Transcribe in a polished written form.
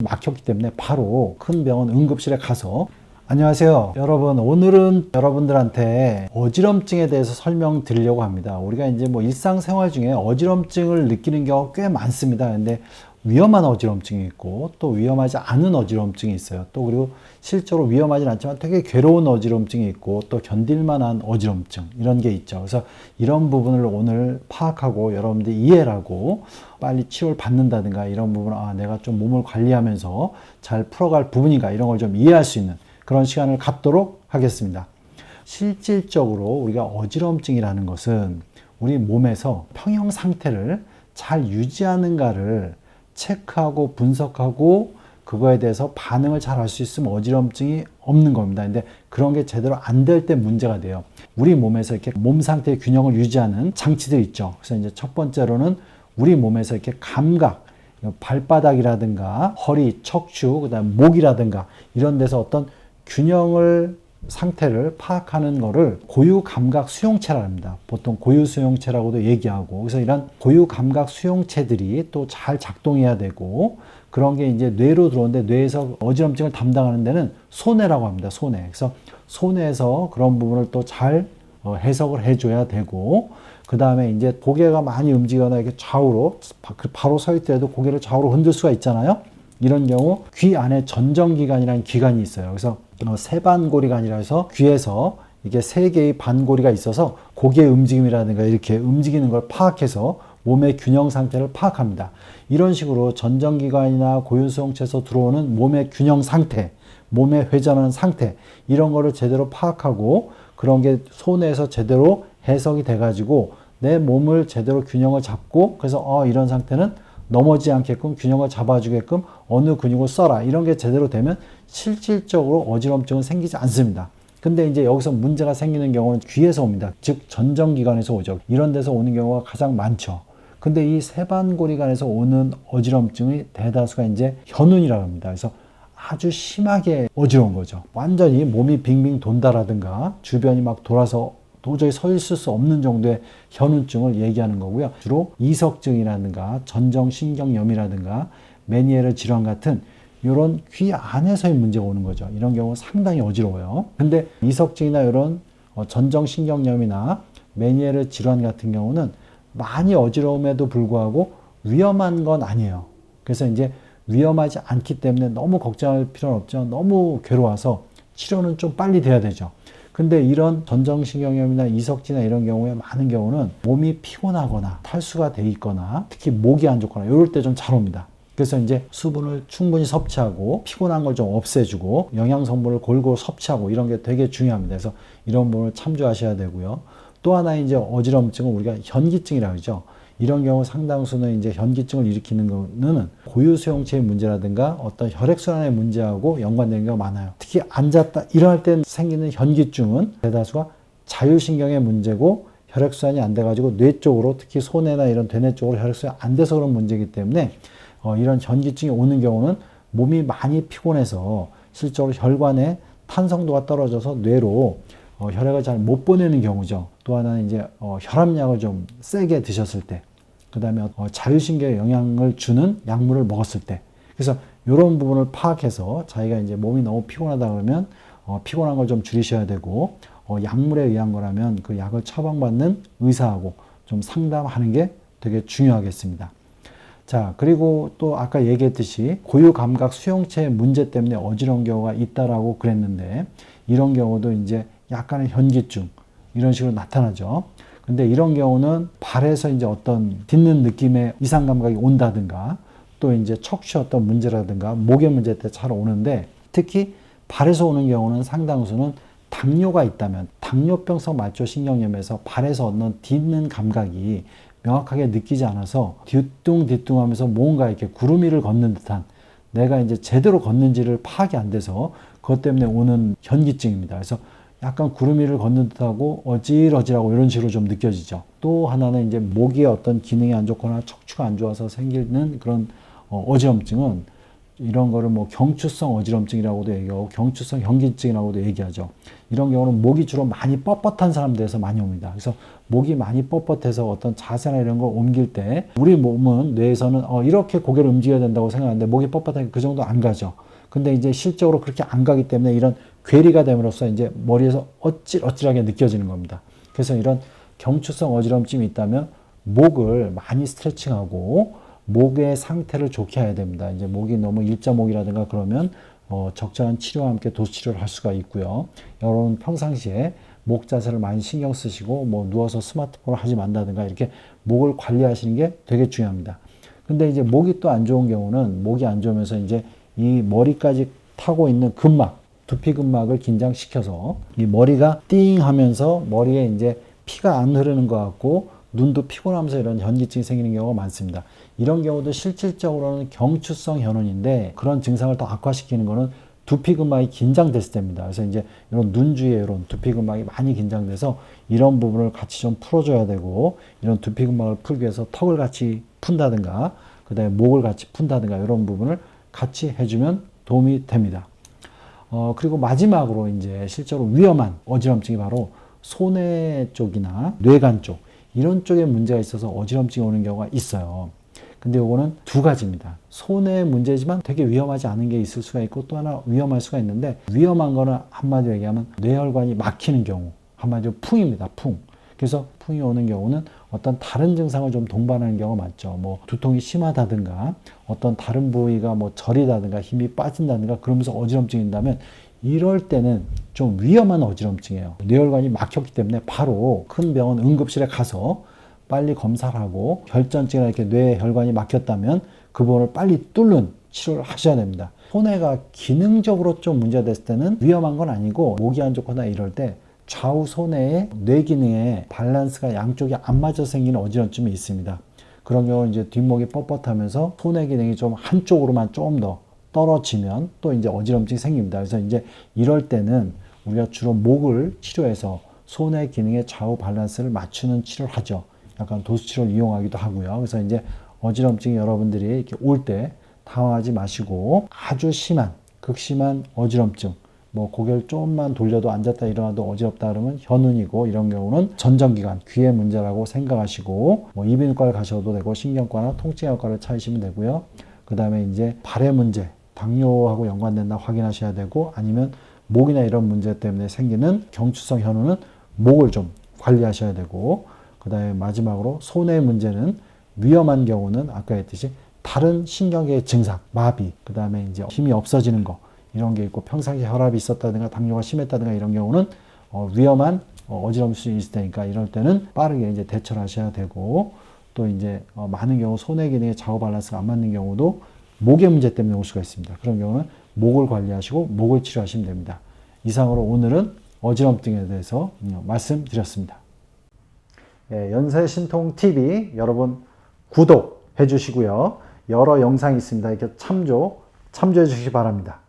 막혔기 때문에 바로 큰 병원 응급실에 가서 안녕하세요. 여러분, 오늘은 여러분들한테 어지럼증에 대해서 설명드리려고 합니다. 우리가 이제 뭐 일상생활 중에 어지럼증을 느끼는 경우가 꽤 많습니다. 근데 위험한 어지럼증이 있고 또 위험하지 않은 어지럼증이 있어요. 또 그리고 실제로 위험하진 않지만 되게 괴로운 어지럼증이 있고 또 견딜만한 어지럼증 이런 게 있죠. 그래서 이런 부분을 오늘 파악하고 여러분들이 이해를 하고 빨리 치료를 받는다든가 이런 부분, 내가 좀 몸을 관리하면서 잘 풀어갈 부분인가 이런 걸 좀 이해할 수 있는 그런 시간을 갖도록 하겠습니다. 실질적으로 우리가 어지럼증이라는 것은 우리 몸에서 평형 상태를 잘 유지하는가를 체크하고 분석하고 그거에 대해서 반응을 잘 할 수 있으면 어지럼증이 없는 겁니다. 근데 그런 게 제대로 안 될 때 문제가 돼요. 우리 몸에서 이렇게 몸 상태의 균형을 유지하는 장치들이 있죠. 그래서 이제 첫 번째로는 우리 몸에서 이렇게 감각, 발바닥이라든가 허리, 척추, 그다음 목이라든가 이런 데서 어떤 균형을 상태를 파악하는 거를 고유감각 수용체라고 합니다. 보통 고유수용체라고도 얘기하고, 그래서 이런 고유감각 수용체들이 또 잘 작동해야 되고, 그런 게 이제 뇌로 들어오는데, 뇌에서 어지럼증을 담당하는 데는 소뇌라고 합니다. 소뇌. 그래서 소뇌에서 그런 부분을 또 잘 해석을 해줘야 되고, 그 다음에 이제 고개가 많이 움직이거나 이렇게 좌우로 바로 서 있더라도 고개를 좌우로 흔들 수가 있잖아요. 이런 경우 귀 안에 전정기관이라는 기관이 있어요. 그래서 세반고리관이라 해서 귀에서 이게 세 개의 반고리가 있어서 고개의 움직임이라든가 이렇게 움직이는 걸 파악해서 몸의 균형 상태를 파악합니다. 이런 식으로 전정기관이나 고유수용체에서 들어오는 몸의 균형 상태, 몸의 회전하는 상태 이런 거를 제대로 파악하고 그런 게 손에서 제대로 해석이 돼가지고 내 몸을 제대로 균형을 잡고 그래서 이런 상태는 넘어지지 않게끔 균형을 잡아주게끔 어느 근육을 써라 이런 게 제대로 되면 실질적으로 어지럼증은 생기지 않습니다. 근데 이제 여기서 문제가 생기는 경우는 귀에서 옵니다. 즉 전정기관에서 오죠. 이런 데서 오는 경우가 가장 많죠. 근데 이 세반고리관에서 오는 어지럼증의 대다수가 이제 현운이라고 합니다. 그래서 아주 심하게 어지러운 거죠. 완전히 몸이 빙빙 돈다라든가 주변이 막 돌아서 도저히 서 있을 수 없는 정도의 현운증을 얘기하는 거고요. 주로 이석증이라든가 전정신경염이라든가 메니에르 질환 같은 이런 귀 안에서의 문제가 오는 거죠. 이런 경우 상당히 어지러워요. 근데 이석증이나 이런 전정신경염이나 메니에르 질환 같은 경우는 많이 어지러움에도 불구하고 위험한 건 아니에요. 그래서 이제 위험하지 않기 때문에 너무 걱정할 필요는 없죠. 너무 괴로워서 치료는 좀 빨리 돼야 되죠. 근데 이런 전정신경염이나 이석증이나 이런 경우에 많은 경우는 몸이 피곤하거나 탈수가 돼 있거나 특히 목이 안 좋거나 이럴 때 좀 잘 옵니다. 그래서 이제 수분을 충분히 섭취하고 피곤한 걸 좀 없애주고 영양성분을 골고루 섭취하고 이런 게 되게 중요합니다. 그래서 이런 부분을 참조하셔야 되고요. 또 하나 이제 어지럼증은 우리가 현기증이라고 하죠. 이런 경우 상당수는 이제 현기증을 일으키는 거는 고유수용체의 문제라든가 어떤 혈액순환의 문제하고 연관되는 경우가 많아요. 특히 앉았다 일어날 때 생기는 현기증은 대다수가 자율신경의 문제고 혈액순환이 안 돼가지고 뇌 쪽으로 특히 소뇌나 이런 대뇌 쪽으로 혈액순환이 안 돼서 그런 문제이기 때문에 이런 현기증이 오는 경우는 몸이 많이 피곤해서 실제로 혈관의 탄성도가 떨어져서 뇌로 혈액을 잘 못 보내는 경우죠. 또 하나는 이제 혈압약을 좀 세게 드셨을 때, 그 다음에 자율신경에 영향을 주는 약물을 먹었을 때, 그래서 이런 부분을 파악해서 자기가 이제 몸이 너무 피곤하다 그러면 피곤한 걸 좀 줄이셔야 되고 약물에 의한 거라면 그 약을 처방받는 의사하고 좀 상담하는 게 되게 중요하겠습니다. 자, 그리고 또 아까 얘기했듯이 고유감각 수용체의 문제 때문에 어지러운 경우가 있다라고 그랬는데 이런 경우도 이제 약간의 현기증 이런 식으로 나타나죠. 근데 이런 경우는 발에서 이제 어떤 딛는 느낌의 이상 감각이 온다든가 또 이제 척추 어떤 문제라든가 목의 문제 때 잘 오는데 특히 발에서 오는 경우는 상당수는 당뇨가 있다면 당뇨병성 말초신경염에서 발에서 얻는 딛는 감각이 명확하게 느끼지 않아서 뒤뚱뒤뚱 하면서 뭔가 이렇게 구름 위를 걷는 듯한 내가 이제 제대로 걷는지를 파악이 안 돼서 그것 때문에 오는 현기증입니다. 그래서 약간 구름 위를 걷는 듯하고 어질어질하고 이런 식으로 좀 느껴지죠. 또 하나는 이제 목의 어떤 기능이 안 좋거나 척추가 안 좋아서 생기는 그런 어지럼증은 이런 거를 뭐 경추성 어지럼증이라고도 얘기하고 경추성 현기증이라고도 얘기하죠. 이런 경우는 목이 주로 많이 뻣뻣한 사람들에서 많이 옵니다. 그래서 목이 많이 뻣뻣해서 어떤 자세나 이런 걸 옮길 때 우리 몸은 뇌에서는 이렇게 고개를 움직여야 된다고 생각하는데 목이 뻣뻣하니까 그 정도 안 가죠. 근데 이제 실적으로 그렇게 안 가기 때문에 이런 괴리가 됨으로써 이제 머리에서 어찔어찔하게 느껴지는 겁니다. 그래서 이런 경추성 어지럼증이 있다면 목을 많이 스트레칭하고 목의 상태를 좋게 해야 됩니다. 이제 목이 너무 일자목이라든가 그러면 적절한 치료와 함께 도수치료를 할 수가 있고요. 여러분 평상시에 목 자세를 많이 신경 쓰시고 뭐 누워서 스마트폰을 하지 말다든가 이렇게 목을 관리하시는 게 되게 중요합니다. 근데 이제 목이 또 안 좋은 경우는 목이 안 좋으면서 이제 이 머리까지 타고 있는 근막, 두피 근막을 긴장시켜서 이 머리가 띵 하면서 머리에 이제 피가 안 흐르는 것 같고 눈도 피곤하면서 이런 현기증이 생기는 경우가 많습니다. 이런 경우도 실질적으로는 경추성 현운인데 그런 증상을 더 악화시키는 것은 두피 근막이 긴장됐을 때입니다. 그래서 이제 이런 눈 주위에 이런 두피 근막이 많이 긴장돼서 이런 부분을 같이 좀 풀어줘야 되고 이런 두피 근막을 풀기 위해서 턱을 같이 푼다든가 그 다음에 목을 같이 푼다든가 이런 부분을 같이 해주면 도움이 됩니다. 그리고 마지막으로 이제 실제로 위험한 어지럼증이 바로 소뇌 쪽이나 뇌간 쪽 이런 쪽에 문제가 있어서 어지럼증이 오는 경우가 있어요. 근데 이거는 두 가지입니다. 소뇌 문제지만 되게 위험하지 않은 게 있을 수가 있고 또 하나 위험할 수가 있는데 위험한 거는 한마디로 얘기하면 뇌혈관이 막히는 경우 한마디로 풍입니다. 풍. 그래서 풍이 오는 경우는 어떤 다른 증상을 좀 동반하는 경우가 많죠. 뭐 두통이 심하다든가 어떤 다른 부위가 뭐 저리다든가 힘이 빠진다든가 그러면서 어지럼증인다면 이럴 때는 좀 위험한 어지럼증이에요. 뇌혈관이 막혔기 때문에 바로 큰 병원 응급실에 가서 빨리 검사를 하고 결전증이나 이렇게 뇌혈관이 막혔다면 그 부분을 빨리 뚫는 치료를 하셔야 됩니다. 소뇌가 기능적으로 좀 문제가 됐을 때는 위험한 건 아니고 목이 안 좋거나 이럴 때 좌우 소뇌의 뇌 기능의 밸런스가 양쪽이 안 맞아서 생기는 어지럼증이 있습니다. 그런 경우는 이제 뒷목이 뻣뻣하면서 소뇌 기능이 좀 한쪽으로만 좀 더 떨어지면 또 이제 어지럼증이 생깁니다. 그래서 이제 이럴 때는 우리가 주로 목을 치료해서 소뇌 기능의 좌우 밸런스를 맞추는 치료를 하죠. 약간 도수치료를 이용하기도 하고요. 그래서 이제 어지럼증이 여러분들이 이렇게 올 때 당황하지 마시고 아주 심한, 극심한 어지럼증, 뭐 고개를 조금만 돌려도 앉았다 일어나도 어지럽다 그러면 현운이고 이런 경우는 전정기관, 귀의 문제라고 생각하시고 뭐 이비인후과를 가셔도 되고 신경과나 통증외과를 찾으시면 되고요. 그 다음에 이제 발의 문제, 당뇨하고 연관된다 확인하셔야 되고 아니면 목이나 이런 문제 때문에 생기는 경추성 현운은 목을 좀 관리하셔야 되고 그 다음에 마지막으로 소뇌 문제는 위험한 경우는 아까 했듯이 다른 신경계의 증상, 마비, 그 다음에 이제 힘이 없어지는 거 이런 게 있고 평상시에 혈압이 있었다든가 당뇨가 심했다든가 이런 경우는 위험한 어지럼증이 있을 테니까 이럴 때는 빠르게 이제 대처를 하셔야 되고 또 이제 많은 경우 소뇌 기능의 좌우 밸런스가 안 맞는 경우도 목의 문제 때문에 올 수가 있습니다. 그런 경우는 목을 관리하시고 목을 치료하시면 됩니다. 이상으로 오늘은 어지럼증에 대해서 말씀드렸습니다. 예, 연세신통TV 여러분 구독해 주시고요. 여러 영상이 있습니다. 이렇게 참조해 주시기 바랍니다.